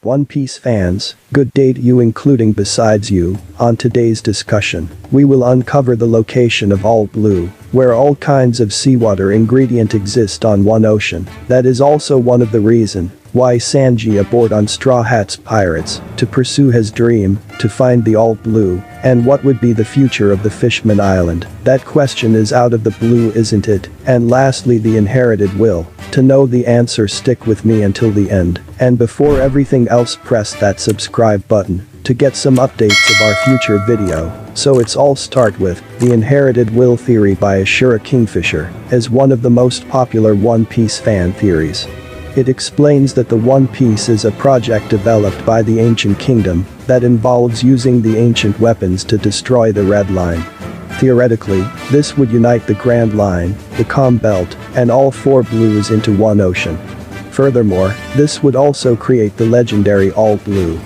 One Piece fans, good day to you including besides you. On today's discussion, we will uncover the location of All Blue, where all kinds of seawater ingredient exist on one ocean. That is also one of the reason why Sanji aboard on Straw Hat's pirates to pursue his dream to find the All Blue, and what would be the future of the Fishman Island. That question is out of the blue, isn't it? And lastly, the inherited will. To know the answer, stick with me until the end, and before everything else press that subscribe button to get some updates of our future video. So it's all start with, the inherited will theory by Ashura Kingfisher is one of the most popular One Piece fan theories. It explains that the One Piece is a project developed by the ancient kingdom that involves using the ancient weapons to destroy the Red Line. Theoretically, this would unite the Grand Line, the Calm Belt, and all four blues into one ocean. Furthermore, this would also create the legendary All Blue.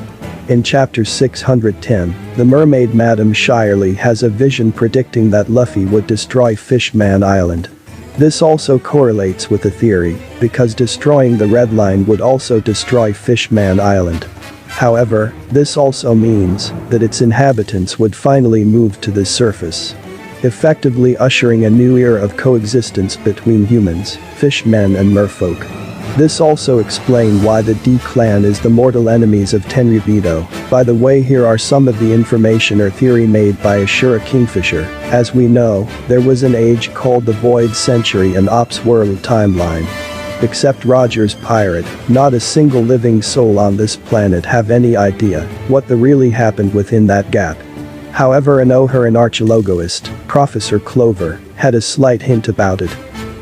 In chapter 610, the mermaid Madame Shyarly has a vision predicting that Luffy would destroy Fishman Island. This also correlates with the theory, because destroying the Red Line would also destroy Fishman Island. However, this also means that its inhabitants would finally move to the surface, effectively ushering a new era of coexistence between humans, fishmen and merfolk. This also explains why the D clan is the mortal enemies of Tenryubito. By the way, here are some of the information or theory made by Ashura Kingfisher. As we know, there was an age called the Void Century and Ops World timeline. Except Roger's pirate, not a single living soul on this planet have any idea what really happened within that gap. However, an O'Haran archaeologist, Professor Clover, had a slight hint about it.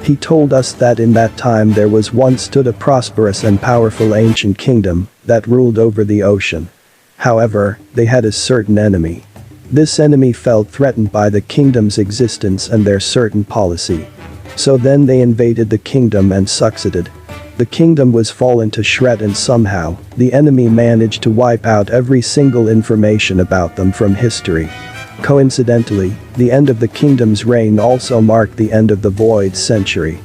He told us that in that time there was once stood a prosperous and powerful ancient kingdom that ruled over the ocean. However, they had a certain enemy. This enemy felt threatened by the kingdom's existence and their certain policy. So then they invaded the kingdom and succeeded. The kingdom was fallen to shred and somehow, the enemy managed to wipe out every single information about them from history. Coincidentally, the end of the kingdom's reign also marked the end of the Void Century.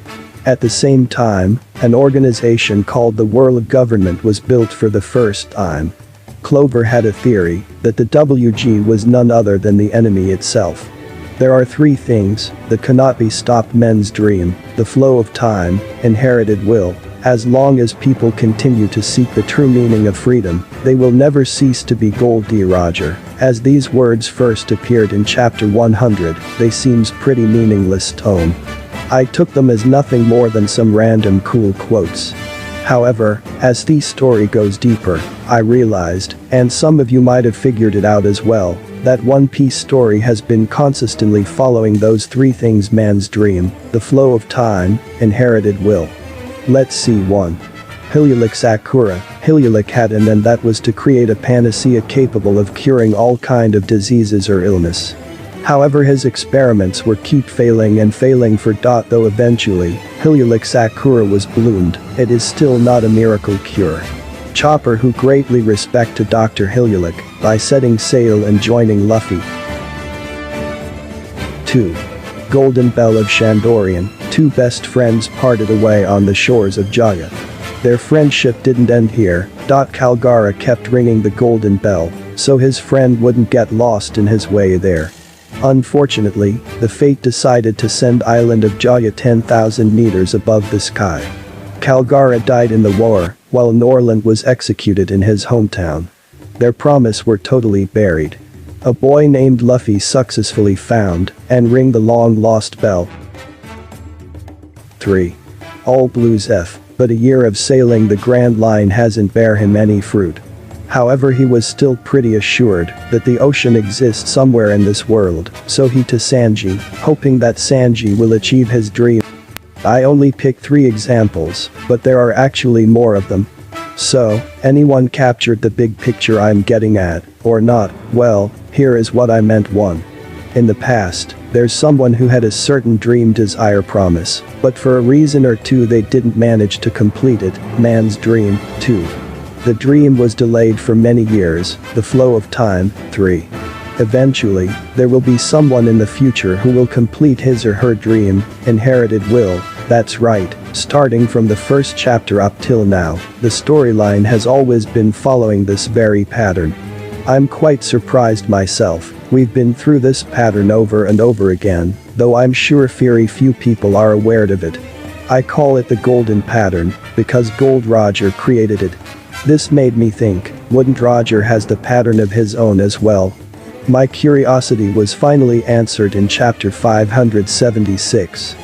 At the same time, an organization called the World Government was built for the first time. Clover had a theory that the WG was none other than the enemy itself. There are three things that cannot be stopped: men's dream, the flow of time, inherited will. As long as people continue to seek the true meaning of freedom, they will never cease to be Gold D. Roger. As these words first appeared in chapter 100, they seems pretty meaningless tone. I took them as nothing more than some random cool quotes. However, as the story goes deeper, I realized, and some of you might have figured it out as well, that One Piece story has been consistently following those three things: man's dream, the flow of time, inherited will. Let's see. 1. Hylialik Sakura. Hylialik had an and that was to create a panacea capable of curing all kind of diseases or illness. However, his experiments were keep failing and failing for. Though eventually, Hylialik Sakura was bloomed, it is still not a miracle cure. Chopper, who greatly respect to Dr. Hylialik by setting sail and joining Luffy. 2. Golden Bell of Shandorian. Two best friends parted away on the shores of Jaya. Their friendship didn't end here. Kalgara kept ringing the golden bell, so his friend wouldn't get lost in his way there. Unfortunately, the fate decided to send island of Jaya 10,000 meters above the sky. Kalgara died in the war, while Norland was executed in his hometown. Their promise were totally buried. A boy named Luffy successfully found and ring the long-lost bell. 3. All Blues F. But a year of sailing the Grand Line hasn't bear him any fruit. However, he was still pretty assured that the ocean exists somewhere in this world, so he to Sanji, hoping that Sanji will achieve his dream. I only picked 3 examples, but there are actually more of them. So, anyone captured the big picture I'm getting at, or not? Well, here is what I meant. 1. In the past, there's someone who had a certain dream, desire, promise, but for a reason or two they didn't manage to complete it. Man's dream. 2. The dream was delayed for many years, the flow of time. 3. Eventually, there will be someone in the future who will complete his or her dream, inherited will. That's right, Starting from the first chapter up till now, the storyline has always been following this very pattern. I'm quite surprised myself. We've been through this pattern over and over again, though I'm sure very few people are aware of it. I call it the golden pattern, because Gold Roger created it. This made me think, wouldn't Roger has the pattern of his own as well? My curiosity was finally answered in chapter 576.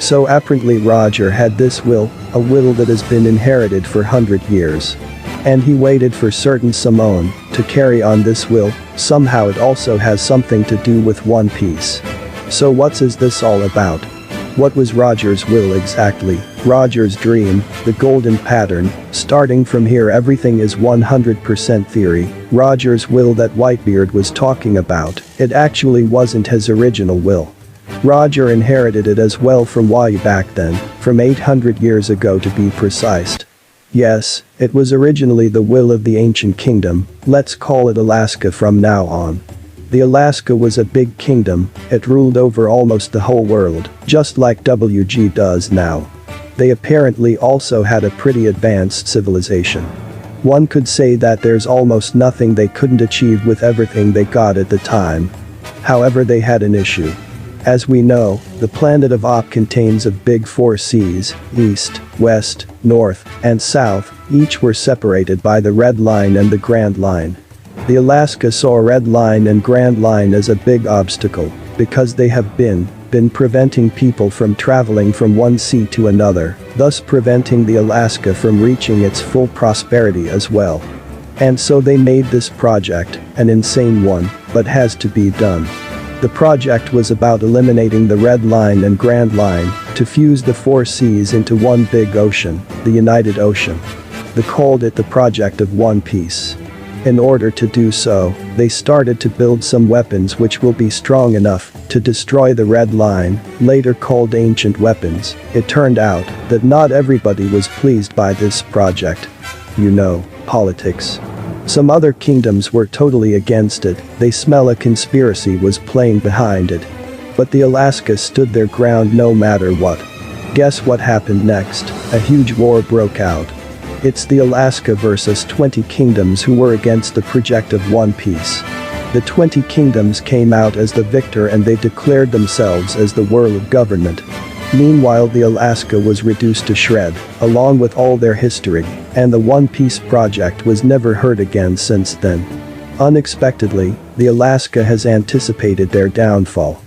So apparently Roger had this will, a will that has been inherited for 100 years. And he waited for certain Simone to carry on this will. Somehow it also has something to do with One Piece. So what is this all about? What was Roger's will exactly? Roger's dream, the golden pattern. Starting from here everything is 100% theory. Roger's will that Whitebeard was talking about, it actually wasn't his original will. Roger inherited it as well from way back then, from 800 years ago to be precise. Yes, it was originally the will of the ancient kingdom, let's call it Alaska from now on. The Alaska was a big kingdom, it ruled over almost the whole world, just like WG does now. They apparently also had a pretty advanced civilization. One could say that there's almost nothing they couldn't achieve with everything they got at the time. However, they had an issue. As we know, the planet of Op contains of big four seas, east, west, north, and south, each were separated by the Red Line and the Grand Line. The Alaska saw Red Line and Grand Line as a big obstacle, because they have been preventing people from traveling from one sea to another, thus preventing the Alaska from reaching its full prosperity as well. And so they made this project, an insane one, but has to be done. The project was about eliminating the Red Line and Grand Line to fuse the four seas into one big ocean, the United Ocean. They called it the Project of One Piece. In order to do so, they started to build some weapons which will be strong enough to destroy the Red Line, later called ancient weapons. It turned out that not everybody was pleased by this project. You know, politics. Some other kingdoms were totally against it, they smell a conspiracy was playing behind it. But the Alaska stood their ground no matter what. Guess what happened next? A huge war broke out. It's the Alaska versus 20 kingdoms who were against the project of One Piece. The 20 kingdoms came out as the victor and they declared themselves as the world government. Meanwhile, the Alaska was reduced to shred, along with all their history, and the One Piece project was never heard again since then. Unexpectedly, the Alaska has anticipated their downfall.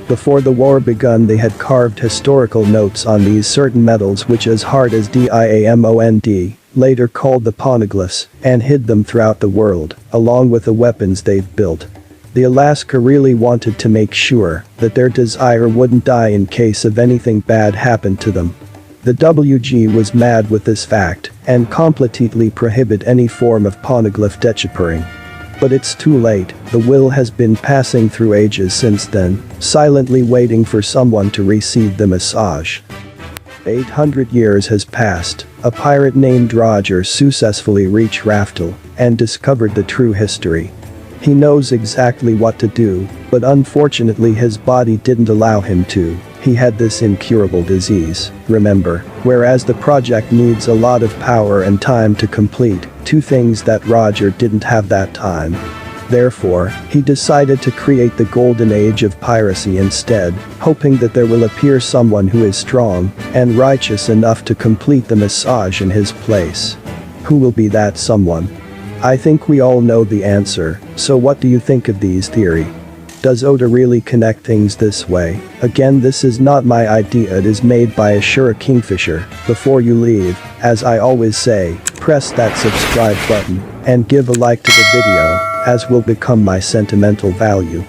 Before the war begun, they had carved historical notes on these certain metals which as hard as diamond, later called the poneglyphs, and hid them throughout the world, along with the weapons they've built. The Alaska really wanted to make sure that their desire wouldn't die in case of anything bad happened to them. The WG was mad with this fact and completely prohibit any form of poneglyph deciphering. But it's too late, the will has been passing through ages since then, silently waiting for someone to receive the message. 800 years has passed, a pirate named Roger successfully reached Raftel and discovered the true history. He knows exactly what to do, but unfortunately his body didn't allow him to. He had this incurable disease, remember, whereas the project needs a lot of power and time to complete, two things that Roger didn't have that time. Therefore, he decided to create the golden age of piracy instead, hoping that there will appear someone who is strong and righteous enough to complete the massage in his place. Who will be that someone? I think we all know the answer, so what do you think of these theory? Does Oda really connect things this way? Again, this is not my idea, it is made by Ashura Kingfisher. Before you leave, as I always say, press that subscribe button and give a like to the video, as will become my sentimental value.